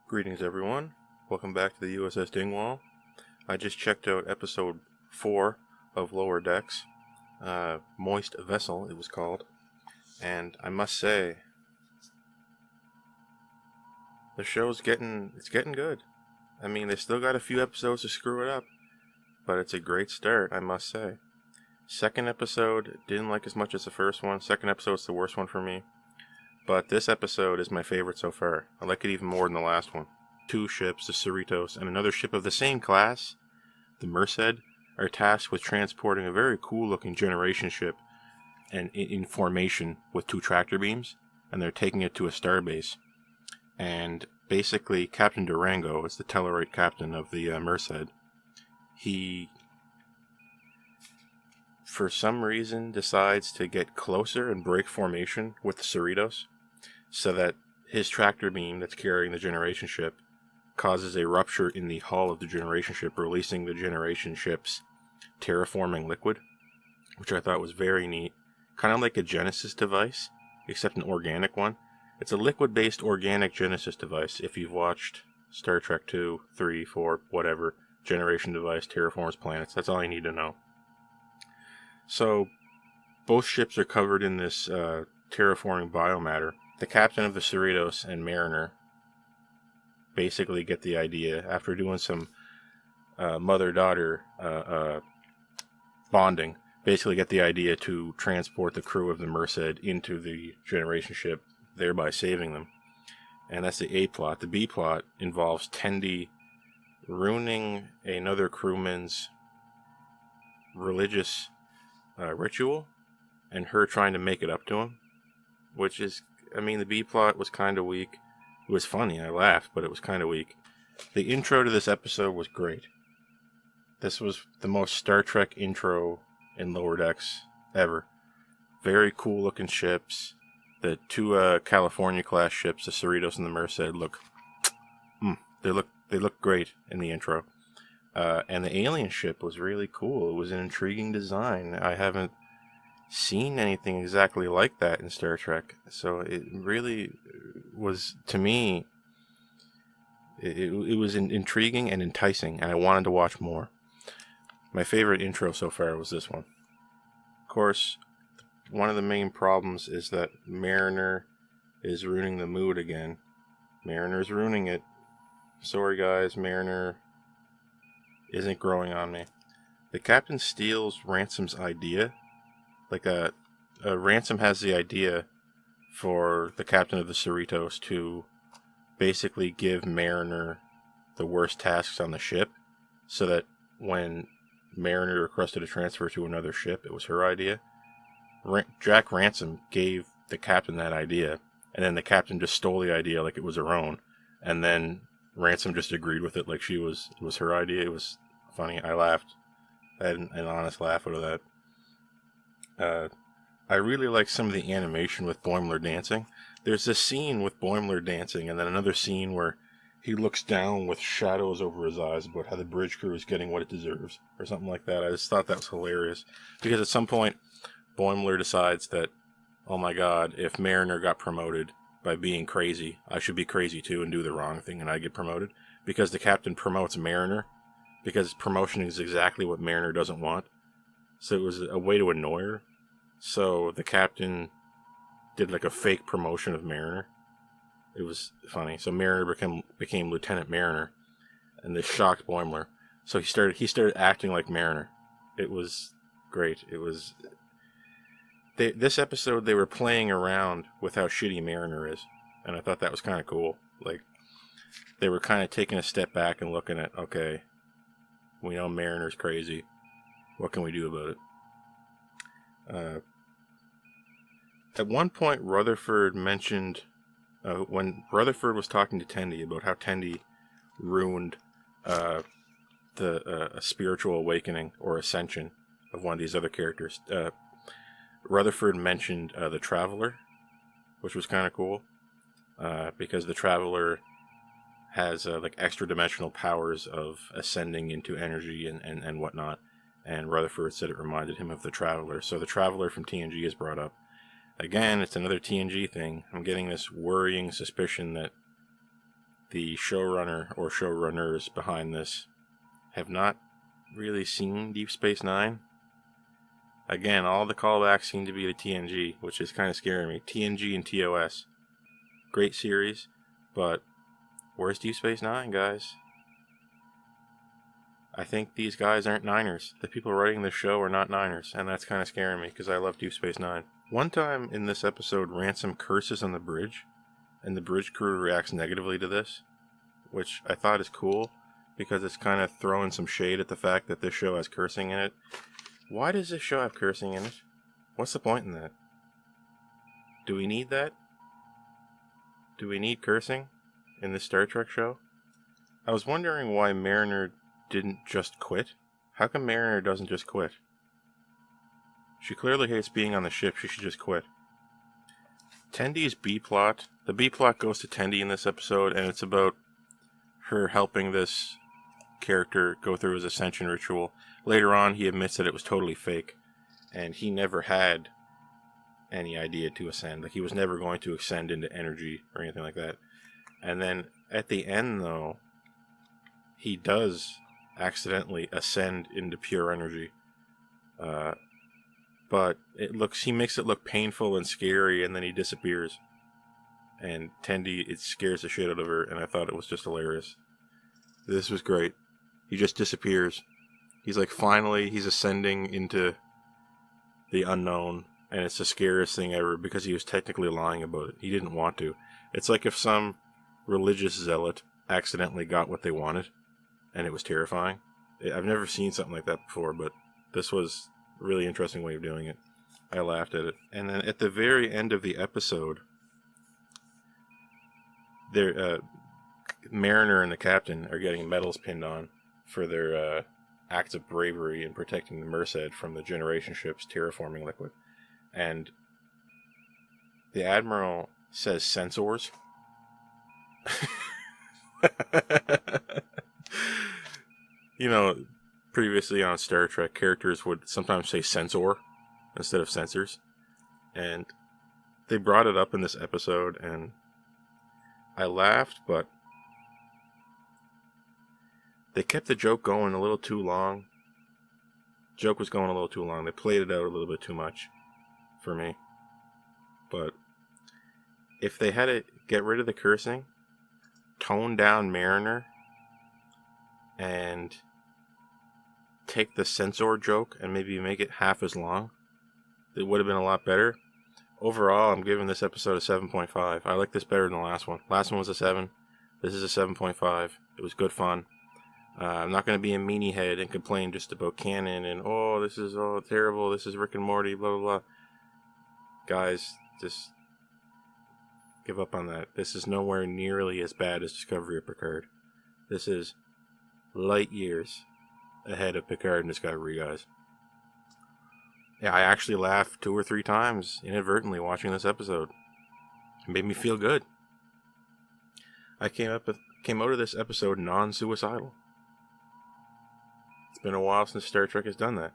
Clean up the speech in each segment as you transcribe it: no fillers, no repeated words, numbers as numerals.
Greetings everyone, welcome back to the U.S.S. Dingwall. I just checked out episode 4 of Lower Decks, Moist Vessel it was called, and I must say, the show's getting good. I mean, they still got a few episodes to screw it up, but it's a great start, I must say. Second episode, didn't like as much as the first one. Second episode's the worst one for me. But this episode is my favorite so far. I like it even more than the last one. 2 ships, the Cerritos, and another ship of the same class, the Merced, are tasked with transporting a very cool-looking generation ship and in formation with 2 tractor beams, and they're taking it to a starbase. And basically, Captain Durango is the Tellarite captain of the Merced. He, for some reason, decides to get closer and break formation with the Cerritos, so that his tractor beam that's carrying the generation ship causes a rupture in the hull of the generation ship, releasing the generation ship's terraforming liquid, which I thought was very neat. Kind of like a Genesis device, except an organic one. It's a liquid-based organic Genesis device. If you've watched Star Trek 2, 3, 4, whatever, generation device terraforms planets, that's all you need to know. So, both ships are covered in this terraforming biomatter. The captain of the Cerritos and Mariner basically get the idea, after doing some mother-daughter bonding, basically get the idea to transport the crew of the Merced into the generation ship, thereby saving them. And that's the A plot. The B plot involves Tendi ruining another crewman's religious ritual, and her trying to make it up to him, which is, I mean, the B plot was kind of weak. It was funny, I laughed, but it was kind of weak. The intro to this episode was great. This was the most Star Trek intro in Lower Decks ever. Very cool looking ships. The 2 California class ships, the Cerritos and the Merced, they look great in the intro. And the alien ship was really cool. It was an intriguing design. I haven't seen anything exactly like that in Star Trek. So it really was, to me, it was intriguing and enticing, and I wanted to watch more. My favorite intro so far was this one. Of course, one of the main problems is that Mariner is ruining the mood again. Mariner's ruining it. Sorry guys, Mariner isn't growing on me. The captain steals Ransom's idea. Like a Ransom has the idea for the captain of the Cerritos to basically give Mariner the worst tasks on the ship, so that when Mariner requested a transfer to another ship, it was her idea. Jack Ransom gave the captain that idea, and then the captain just stole the idea like it was her own, and then Ransom just agreed with it like it was her idea. It was funny. I laughed. I had an honest laugh out of that. I really like some of the animation with Boimler dancing. There's this scene with Boimler dancing, and then another scene where he looks down with shadows over his eyes about how the bridge crew is getting what it deserves, or something like that. I just thought that was hilarious, because at some point, Boimler decides that, oh my god, if Mariner got promoted by being crazy, I should be crazy too and do the wrong thing and I get promoted, because the captain promotes Mariner, because promotion is exactly what Mariner doesn't want. So it was a way to annoy her. So the captain did like a fake promotion of Mariner. It was funny. So Mariner became Lieutenant Mariner, and this shocked Boimler. So he started acting like Mariner. It was great. It was this episode, they were playing around with how shitty Mariner is, and I thought that was kind of cool. Like, they were kind of taking a step back and looking at, okay, we know Mariner's crazy. What can we do about it? At one point, Rutherford mentioned, when Rutherford was talking to Tendi about how Tendi ruined the spiritual awakening or ascension of one of these other characters, Rutherford mentioned the Traveler, which was kind of cool, because the Traveler has like extra dimensional powers of ascending into energy and whatnot, and Rutherford said it reminded him of the Traveler. So the Traveler from TNG is brought up. Again, it's another TNG thing. I'm getting this worrying suspicion that the showrunner or showrunners behind this have not really seen Deep Space Nine. Again, all the callbacks seem to be to TNG, which is kind of scaring me. TNG and TOS. Great series, but where's Deep Space Nine, guys? I think these guys aren't Niners. The people writing this show are not Niners, and that's kind of scaring me because I love Deep Space Nine. One time in this episode, Ransom curses on the bridge, and the bridge crew reacts negatively to this, which I thought is cool because it's kind of throwing some shade at the fact that this show has cursing in it. Why does this show have cursing in it? What's the point in that? Do we need that? Do we need cursing in this Star Trek show? I was wondering why Mariner didn't just quit. How come Mariner doesn't just quit? She clearly hates being on the ship. She should just quit. Tendy's B-plot. The B-plot goes to Tendy in this episode, and it's about her helping this character go through his ascension ritual. Later on, he admits that it was totally fake, and he never had any idea to ascend. Like, he was never going to ascend into energy or anything like that. And then at the end, though, he does accidentally ascend into pure energy. But he makes it look painful and scary, and then he disappears. And Tendi, it scares the shit out of her, and I thought it was just hilarious. This was great. He just disappears. He's like, finally, he's ascending into the unknown, and it's the scariest thing ever because he was technically lying about it. He didn't want to. It's like if some religious zealot accidentally got what they wanted, and it was terrifying. I've never seen something like that before, but this was a really interesting way of doing it. I laughed at it. And then at the very end of the episode, Mariner and the captain are getting medals pinned on for their acts of bravery in protecting the Merced from the generation ship's terraforming liquid. And the Admiral says SensORs. You know, previously on Star Trek, characters would sometimes say SensOR instead of sensors. And they brought it up in this episode, and I laughed, but they kept the joke going a little too long. Joke was going a little too long. They played it out a little bit too much for me. But if they had to get rid of the cursing, tone down Mariner, and take the SensOR joke and maybe make it half as long, it would have been a lot better. Overall, I'm giving this episode a 7.5. I like this better than the last one. Last one was a 7. This is a 7.5. It was good fun. I'm not going to be a meanie head and complain just about canon and, oh, this is all terrible, this is Rick and Morty, blah, blah, blah. Guys, just give up on that. This is nowhere nearly as bad as Discovery of Picard. This is light years ahead of Picard and Discovery, guys. Yeah, I actually laughed 2 or 3 times inadvertently watching this episode. It made me feel good. I came out of this episode non-suicidal. It's been a while since Star Trek has done that.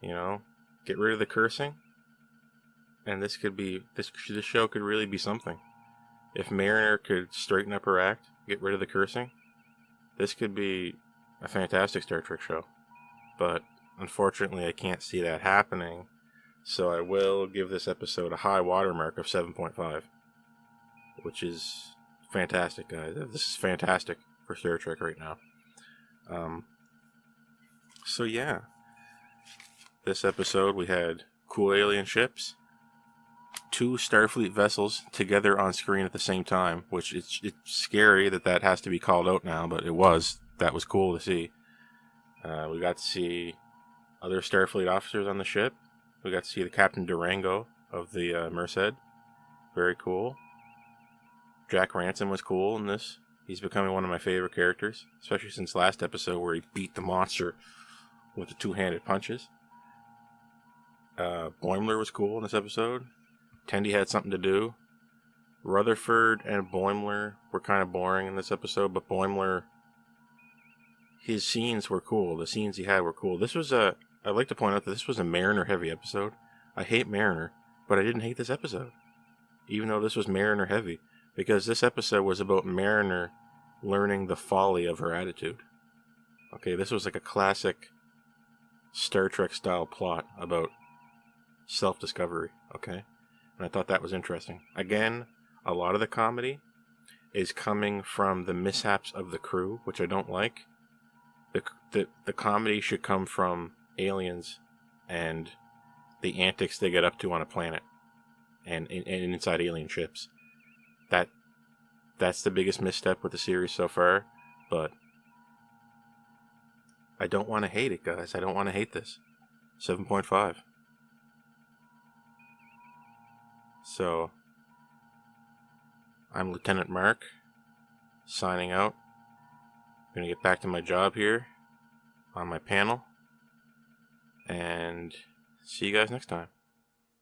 You know, get rid of the cursing, and this show could really be something. If Mariner could straighten up her act, get rid of the cursing, this could be a fantastic Star Trek show. But unfortunately, I can't see that happening, so I will give this episode a high watermark of 7.5, which is fantastic, guys. This is fantastic for Star Trek right now. So yeah, this episode we had cool alien ships, 2 Starfleet vessels together on screen at the same time, which it's scary that has to be called out now, but that was cool to see. We got to see other Starfleet officers on the ship. We got to see the Captain Durango of the Merced. Very cool. Jack Ransom was cool in this. He's becoming one of my favorite characters, especially since last episode where he beat the monster with the 2-handed punches. Boimler was cool in this episode. Tendi had something to do. Rutherford and Boimler were kind of boring in this episode, but Boimler, his scenes were cool. The scenes he had were cool. I'd like to point out that this was a Mariner-heavy episode. I hate Mariner, but I didn't hate this episode, even though this was Mariner-heavy, because this episode was about Mariner learning the folly of her attitude. Okay, this was like a classic Star Trek style plot about self-discovery, okay? And I thought that was interesting. Again, a lot of the comedy is coming from the mishaps of the crew, which I don't like. The comedy should come from aliens and the antics they get up to on a planet and inside alien ships. That's the biggest misstep with the series so far, but I don't want to hate it, guys. I don't want to hate this. 7.5. So, I'm Lieutenant Mark, signing out. I'm going to get back to my job here on my panel, and see you guys next time.